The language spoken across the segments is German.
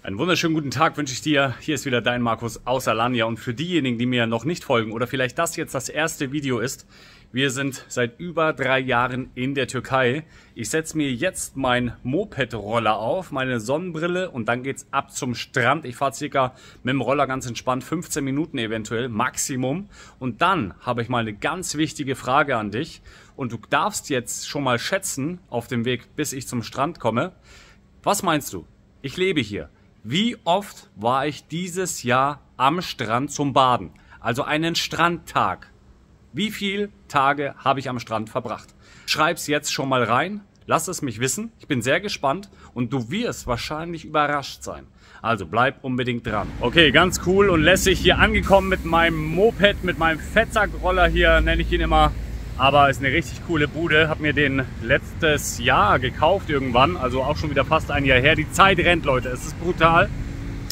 Einen wunderschönen guten Tag wünsche ich dir. Hier ist wieder dein Markus aus Alanya. Und für diejenigen, die mir noch nicht folgen oder vielleicht das jetzt das erste Video ist, wir sind seit über 3 Jahren in der Türkei. Ich setze mir jetzt meinen Moped-Roller auf, meine Sonnenbrille und dann geht's ab zum Strand. Ich fahre circa mit dem Roller ganz entspannt, 15 Minuten eventuell, Maximum. Und dann habe ich mal eine ganz wichtige Frage an dich. Und du darfst jetzt schon mal schätzen, auf dem Weg, bis ich zum Strand komme. Was meinst du? Ich lebe hier. Wie oft war ich dieses Jahr am Strand zum Baden? Also einen Strandtag. Wie viele Tage habe ich am Strand verbracht? Schreib's jetzt schon mal rein. Lass es mich wissen. Ich bin sehr gespannt und du wirst wahrscheinlich überrascht sein. Also bleib unbedingt dran. Okay, ganz cool und lässig hier angekommen mit meinem Moped, mit meinem Fettsackroller hier, nenne ich ihn immer. Aber ist eine richtig coole Bude. Hab mir den letztes Jahr gekauft irgendwann. Also auch schon wieder fast ein Jahr her. Die Zeit rennt, Leute. Es ist brutal.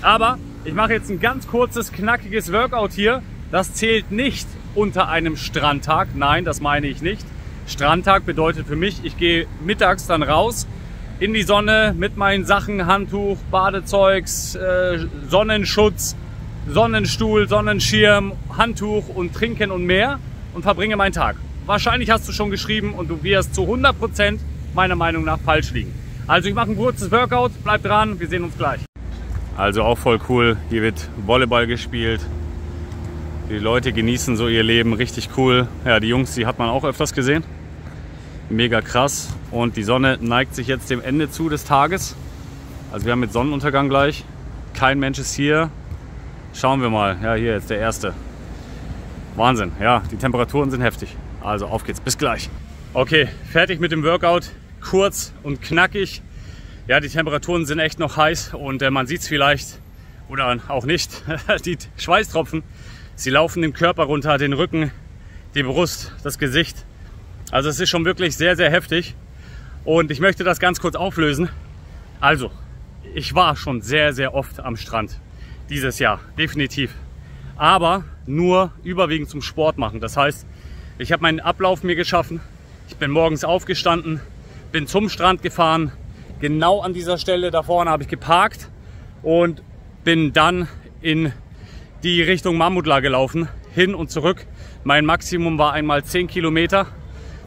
Aber ich mache jetzt ein ganz kurzes, knackiges Workout hier. Das zählt nicht unter einem Strandtag. Nein, das meine ich nicht. Strandtag bedeutet für mich, ich gehe mittags dann raus in die Sonne mit meinen Sachen, Handtuch, Badezeugs, Sonnenschutz, Sonnenstuhl, Sonnenschirm, Handtuch und Trinken und mehr und verbringe meinen Tag. Wahrscheinlich hast du schon geschrieben und du wirst zu 100% meiner Meinung nach falsch liegen. Also ich mache ein kurzes Workout, bleib dran, wir sehen uns gleich. Also auch voll cool, hier wird Volleyball gespielt. Die Leute genießen so ihr Leben, richtig cool. Ja, die Jungs, die hat man auch öfters gesehen. Mega krass. Und die Sonne neigt sich jetzt dem Ende zu des Tages. Also wir haben mit Sonnenuntergang gleich. Kein Mensch ist hier. Schauen wir mal. Ja, hier jetzt der erste. Wahnsinn. Ja, die Temperaturen sind heftig. Also auf geht's. Bis gleich. Okay, fertig mit dem Workout. Kurz und knackig. Ja, die Temperaturen sind echt noch heiß und man sieht es vielleicht oder auch nicht. Die Schweißtropfen. Sie laufen den Körper runter, den Rücken, die Brust, das Gesicht. Also es ist schon wirklich sehr, sehr heftig. Und ich möchte das ganz kurz auflösen. Also, ich war schon sehr, sehr oft am Strand dieses Jahr, definitiv. Aber nur überwiegend zum Sport machen. Das heißt, ich habe meinen Ablauf mir geschaffen. Ich bin morgens aufgestanden, bin zum Strand gefahren. Genau an dieser Stelle da vorne habe ich geparkt und bin dann in die Richtung Mamutla gelaufen, hin und zurück. Mein Maximum war einmal 10 Kilometer.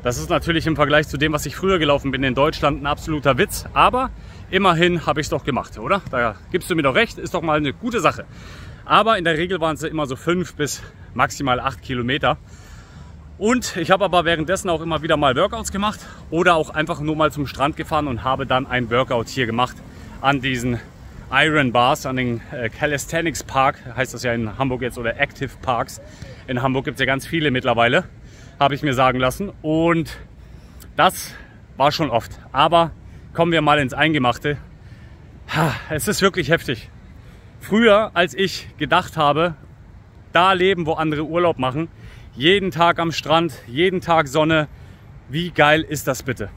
Das ist natürlich im Vergleich zu dem, was ich früher gelaufen bin in Deutschland, ein absoluter Witz. Aber immerhin habe ich es doch gemacht, oder? Da gibst du mir doch recht, ist doch mal eine gute Sache. Aber in der Regel waren es immer so 5 bis maximal 8 Kilometer. Und ich habe aber währenddessen auch immer wieder mal Workouts gemacht oder auch einfach nur mal zum Strand gefahren und habe dann ein Workout hier gemacht an diesen Iron Bars, an den Calisthenics Park, heißt das ja in Hamburg jetzt, oder Active Parks. In Hamburg gibt es ja ganz viele mittlerweile, habe ich mir sagen lassen. Und das war schon oft. Aber kommen wir mal ins Eingemachte. Es ist wirklich heftig. Früher, als ich gedacht habe, da leben, wo andere Urlaub machen, jeden Tag am Strand, jeden Tag Sonne, wie geil ist das bitte?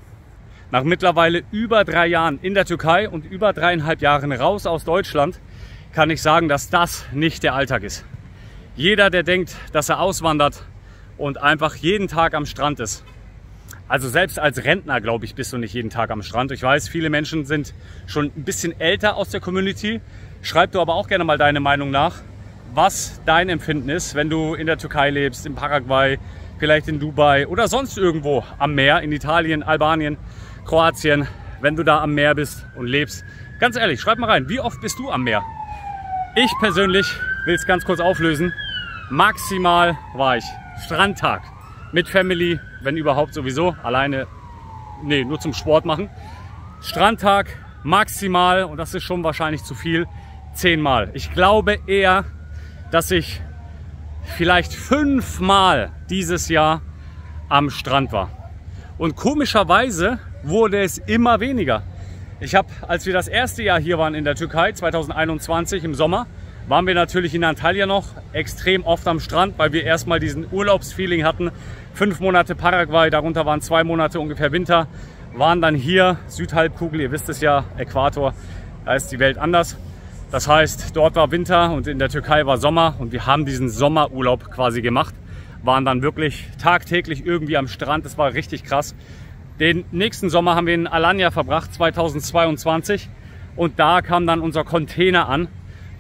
Nach mittlerweile über 3 Jahren in der Türkei und über 3,5 Jahren raus aus Deutschland kann ich sagen, dass das nicht der Alltag ist. Jeder, der denkt, dass er auswandert und einfach jeden Tag am Strand ist. Also selbst als Rentner, glaube ich, bist du nicht jeden Tag am Strand. Ich weiß, viele Menschen sind schon ein bisschen älter aus der Community. Schreib du aber auch gerne mal deine Meinung nach, was dein Empfinden ist, wenn du in der Türkei lebst, in Paraguay, vielleicht in Dubai oder sonst irgendwo am Meer, in Italien, Albanien, Kroatien, wenn du da am Meer bist und lebst. Ganz ehrlich, schreib mal rein, wie oft bist du am Meer? Ich persönlich will es ganz kurz auflösen. Maximal war ich Strandtag mit Family, wenn überhaupt sowieso, alleine, nee, nur zum Sport machen. Strandtag maximal, und das ist schon wahrscheinlich zu viel, 10 Mal. Ich glaube eher, dass ich vielleicht 5 Mal dieses Jahr am Strand war. Und komischerweise wurde es immer weniger. Ich habe, als wir das erste Jahr hier waren in der Türkei, 2021 im Sommer, waren wir natürlich in Antalya noch extrem oft am Strand, weil wir erstmal diesen Urlaubsfeeling hatten. 5 Monate Paraguay, darunter waren 2 Monate ungefähr Winter, waren dann hier Südhalbkugel, ihr wisst es ja, Äquator, da ist die Welt anders. Das heißt, dort war Winter und in der Türkei war Sommer und wir haben diesen Sommerurlaub quasi gemacht. Waren dann wirklich tagtäglich irgendwie am Strand, das war richtig krass. Den nächsten Sommer haben wir in Alanya verbracht, 2022. Und da kam dann unser Container an.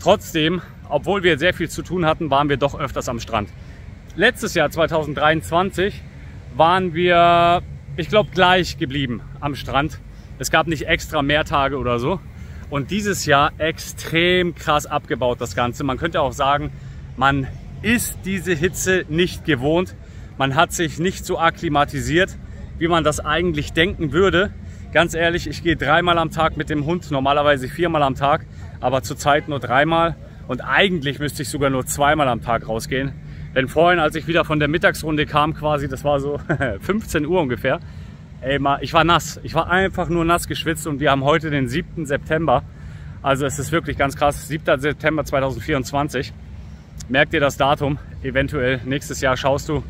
Trotzdem, obwohl wir sehr viel zu tun hatten, waren wir doch öfters am Strand. Letztes Jahr, 2023, waren wir, ich glaube, gleich geblieben am Strand. Es gab nicht extra mehr Tage oder so. Und dieses Jahr extrem krass abgebaut, das Ganze. Man könnte auch sagen, man ist diese Hitze nicht gewohnt. Man hat sich nicht so akklimatisiert, wie man das eigentlich denken würde. Ganz ehrlich, ich gehe 3-mal am Tag mit dem Hund, normalerweise 4-mal am Tag, aber zurzeit nur 3-mal. Und eigentlich müsste ich sogar nur 2-mal am Tag rausgehen. Denn vorhin, als ich wieder von der Mittagsrunde kam quasi, das war so 15 Uhr ungefähr, ey, ich war nass. Ich war einfach nur nass geschwitzt und wir haben heute den 7. September. Also es ist wirklich ganz krass, 7. September 2024. Merkt ihr das Datum? Eventuell nächstes Jahr schaust du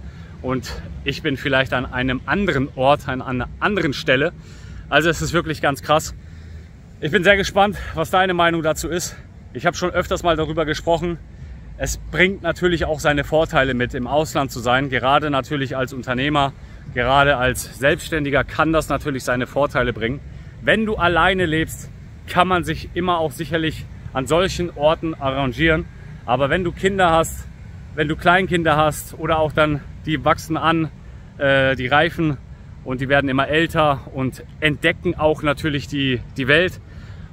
und ich bin vielleicht an einem anderen Ort, an einer anderen Stelle. Also es ist wirklich ganz krass. Ich bin sehr gespannt, was deine Meinung dazu ist. Ich habe schon öfters mal darüber gesprochen. Es bringt natürlich auch seine Vorteile mit, im Ausland zu sein. Gerade natürlich als Unternehmer, gerade als Selbstständiger kann das natürlich seine Vorteile bringen. Wenn du alleine lebst, kann man sich immer auch sicherlich an solchen Orten arrangieren. Aber wenn du Kinder hast, wenn du Kleinkinder hast oder auch dann die wachsen an, die reifen und die werden immer älter und entdecken auch natürlich die Welt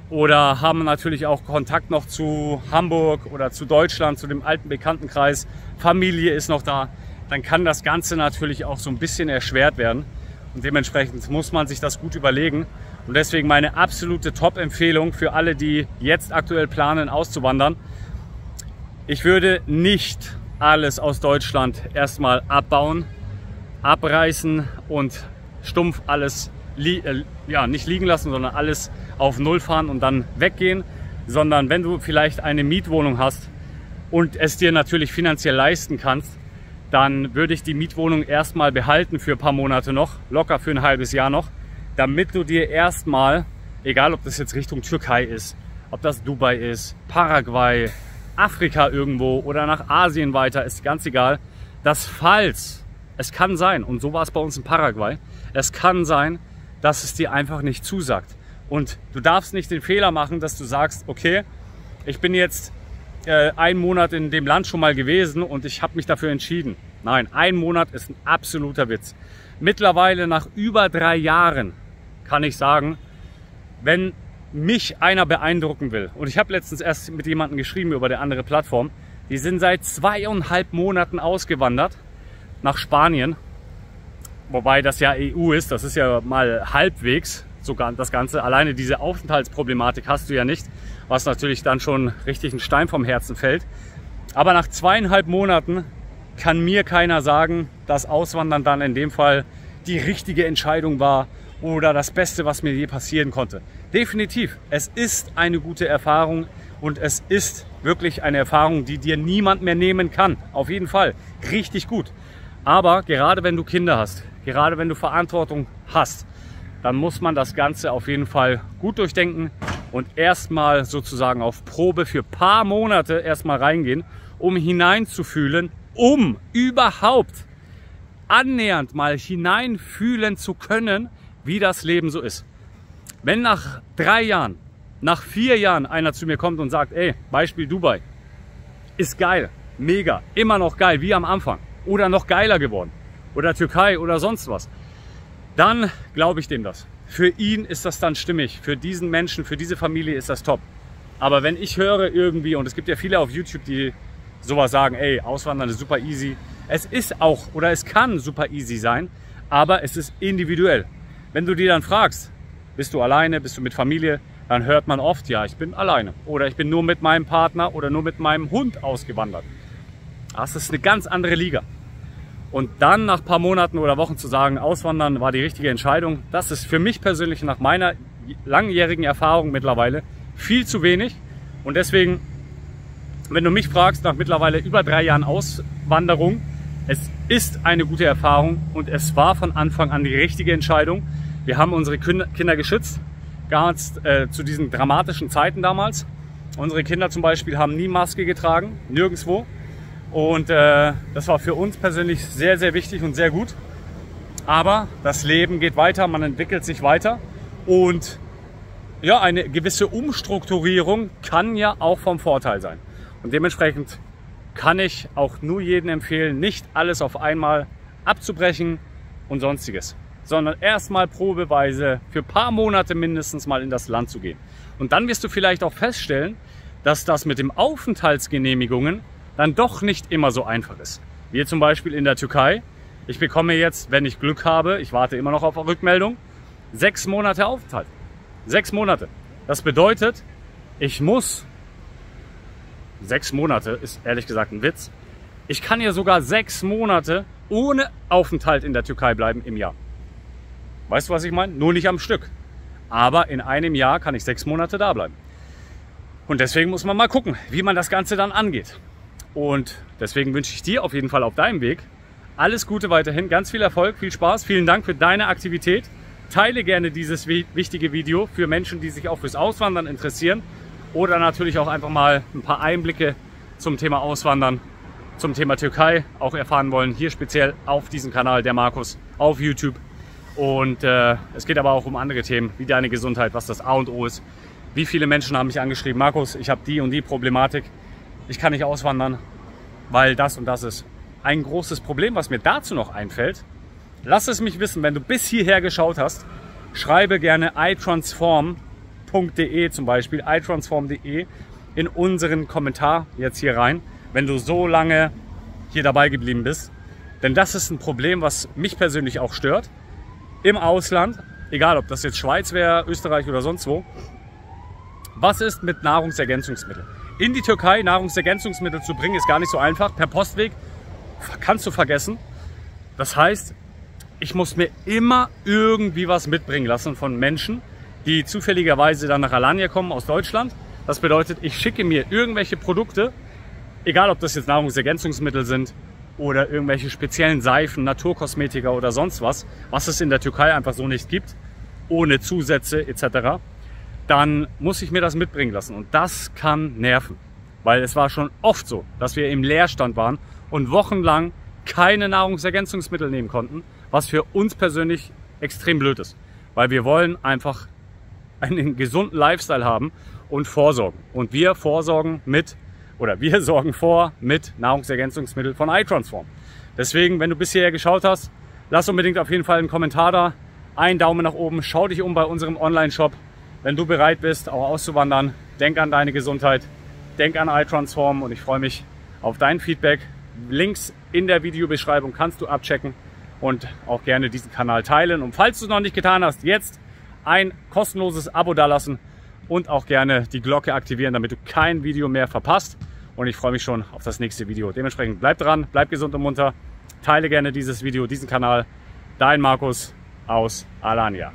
oder haben natürlich auch Kontakt noch zu Hamburg oder zu Deutschland, zu dem alten Bekanntenkreis, Familie ist noch da, dann kann das Ganze natürlich auch so ein bisschen erschwert werden und dementsprechend muss man sich das gut überlegen. Und deswegen meine absolute Top-Empfehlung für alle, die jetzt aktuell planen auszuwandern. Ich würde nicht alles aus Deutschland erstmal abbauen, abreißen und stumpf alles nicht liegen lassen, sondern alles auf Null fahren und dann weggehen, sondern wenn du vielleicht eine Mietwohnung hast und es dir natürlich finanziell leisten kannst, dann würde ich die Mietwohnung erstmal behalten für ein paar Monate noch, locker für ein halbes Jahr noch, damit du dir erstmal, egal ob das jetzt Richtung Türkei ist, ob das Dubai ist, Paraguay, Afrika irgendwo oder nach Asien weiter, ist ganz egal, dass falls, es kann sein, und so war es bei uns in Paraguay, es kann sein, dass es dir einfach nicht zusagt. Und du darfst nicht den Fehler machen, dass du sagst, okay, ich bin jetzt einen Monat in dem Land schon mal gewesen und ich habe mich dafür entschieden. Nein, ein Monat ist ein absoluter Witz. Mittlerweile nach über 3 Jahren kann ich sagen, wenn mich einer beeindrucken will, und ich habe letztens erst mit jemandem geschrieben über eine andere Plattform, die sind seit 2,5 Monaten ausgewandert nach Spanien, wobei das ja EU ist, das ist ja mal halbwegs sogar das Ganze. Alleine diese Aufenthaltsproblematik hast du ja nicht, was natürlich dann schon richtig ein Stein vom Herzen fällt. Aber nach 2,5 Monaten kann mir keiner sagen, dass Auswandern dann in dem Fall die richtige Entscheidung war oder das Beste, was mir je passieren konnte. Definitiv, es ist eine gute Erfahrung und es ist wirklich eine Erfahrung, die dir niemand mehr nehmen kann. Auf jeden Fall, richtig gut. Aber gerade wenn du Kinder hast, gerade wenn du Verantwortung hast, dann muss man das Ganze auf jeden Fall gut durchdenken und erstmal sozusagen auf Probe für ein paar Monate erstmal reingehen, um hineinzufühlen, um überhaupt annähernd mal hineinfühlen zu können, wie das Leben so ist. Wenn nach 3 Jahren, nach 4 Jahren einer zu mir kommt und sagt, ey, Beispiel Dubai, ist geil, mega, immer noch geil, wie am Anfang oder noch geiler geworden oder Türkei oder sonst was, dann glaube ich dem das. Für ihn ist das dann stimmig, für diesen Menschen, für diese Familie ist das top. Aber wenn ich höre irgendwie, und es gibt ja viele auf YouTube, die sowas sagen, ey, Auswandern ist super easy. Es ist auch, oder es kann super easy sein, aber es ist individuell. Wenn du dir dann fragst, bist du alleine, bist du mit Familie, dann hört man oft, ja, ich bin alleine. Oder ich bin nur mit meinem Partner oder nur mit meinem Hund ausgewandert. Das ist eine ganz andere Liga. Und dann nach ein paar Monaten oder Wochen zu sagen, Auswandern war die richtige Entscheidung, das ist für mich persönlich nach meiner langjährigen Erfahrung mittlerweile viel zu wenig. Und deswegen, wenn du mich fragst, nach mittlerweile über 3 Jahren Auswanderung, es ist eine gute Erfahrung und es war von Anfang an die richtige Entscheidung. Wir haben unsere Kinder geschützt, ganz zu diesen dramatischen Zeiten damals. Unsere Kinder zum Beispiel haben nie Maske getragen, nirgendwo. Und das war für uns persönlich sehr, sehr wichtig und sehr gut. Aber das Leben geht weiter, man entwickelt sich weiter. Und ja, eine gewisse Umstrukturierung kann ja auch vom Vorteil sein. Und dementsprechend kann ich auch nur jedem empfehlen, nicht alles auf einmal abzubrechen und sonstiges, sondern erstmal probeweise für ein paar Monate mindestens mal in das Land zu gehen. Und dann wirst du vielleicht auch feststellen, dass das mit den Aufenthaltsgenehmigungen dann doch nicht immer so einfach ist. Wie zum Beispiel in der Türkei. Ich bekomme jetzt, wenn ich Glück habe, ich warte immer noch auf Rückmeldung, 6 Monate Aufenthalt. 6 Monate. Das bedeutet, ich muss, 6 Monate ist ehrlich gesagt ein Witz, ich kann ja sogar 6 Monate ohne Aufenthalt in der Türkei bleiben im Jahr. Weißt du, was ich meine? Nur nicht am Stück. Aber in einem Jahr kann ich 6 Monate da bleiben. Und deswegen muss man mal gucken, wie man das Ganze dann angeht. Und deswegen wünsche ich dir auf jeden Fall auf deinem Weg alles Gute weiterhin, ganz viel Erfolg, viel Spaß. Vielen Dank für deine Aktivität. Teile gerne dieses wichtige Video für Menschen, die sich auch fürs Auswandern interessieren oder natürlich auch einfach mal ein paar Einblicke zum Thema Auswandern, zum Thema Türkei auch erfahren wollen. Hier speziell auf diesem Kanal, der Markus, auf YouTube. Und es geht aber auch um andere Themen, wie deine Gesundheit, was das A und O ist. Wie viele Menschen haben mich angeschrieben, Markus, ich habe die und die Problematik, ich kann nicht auswandern, weil das und das ist. Ein großes Problem, was mir dazu noch einfällt, lass es mich wissen, wenn du bis hierher geschaut hast, schreibe gerne itransform.de zum Beispiel, itransform.de in unseren Kommentar jetzt hier rein, wenn du so lange hier dabei geblieben bist. Denn das ist ein Problem, was mich persönlich auch stört. Im Ausland, egal ob das jetzt Schweiz wäre, Österreich oder sonst wo. Was ist mit Nahrungsergänzungsmitteln? In die Türkei Nahrungsergänzungsmittel zu bringen, ist gar nicht so einfach. Per Postweg kannst du vergessen. Das heißt, ich muss mir immer irgendwie was mitbringen lassen von Menschen, die zufälligerweise dann nach Alanya kommen aus Deutschland. Das bedeutet, ich schicke mir irgendwelche Produkte, egal ob das jetzt Nahrungsergänzungsmittel sind oder irgendwelche speziellen Seifen, Naturkosmetika oder sonst was, was es in der Türkei einfach so nicht gibt, ohne Zusätze etc., dann muss ich mir das mitbringen lassen. Und das kann nerven, weil es war schon oft so, dass wir im Leerstand waren und wochenlang keine Nahrungsergänzungsmittel nehmen konnten, was für uns persönlich extrem blöd ist, weil wir wollen einfach einen gesunden Lifestyle haben und vorsorgen. Und wir vorsorgen mit, oder wir sorgen vor mit Nahrungsergänzungsmitteln von iTransform. Deswegen, wenn du bis hierher geschaut hast, lass unbedingt auf jeden Fall einen Kommentar da, einen Daumen nach oben, schau dich um bei unserem Online-Shop. Wenn du bereit bist, auch auszuwandern, denk an deine Gesundheit, denk an iTransform und ich freue mich auf dein Feedback. Links in der Videobeschreibung kannst du abchecken und auch gerne diesen Kanal teilen. Und falls du es noch nicht getan hast, jetzt ein kostenloses Abo dalassen und auch gerne die Glocke aktivieren, damit du kein Video mehr verpasst. Und ich freue mich schon auf das nächste Video. Dementsprechend bleib dran, bleib gesund und munter, teile gerne dieses Video, diesen Kanal. Dein Markus aus Alanya.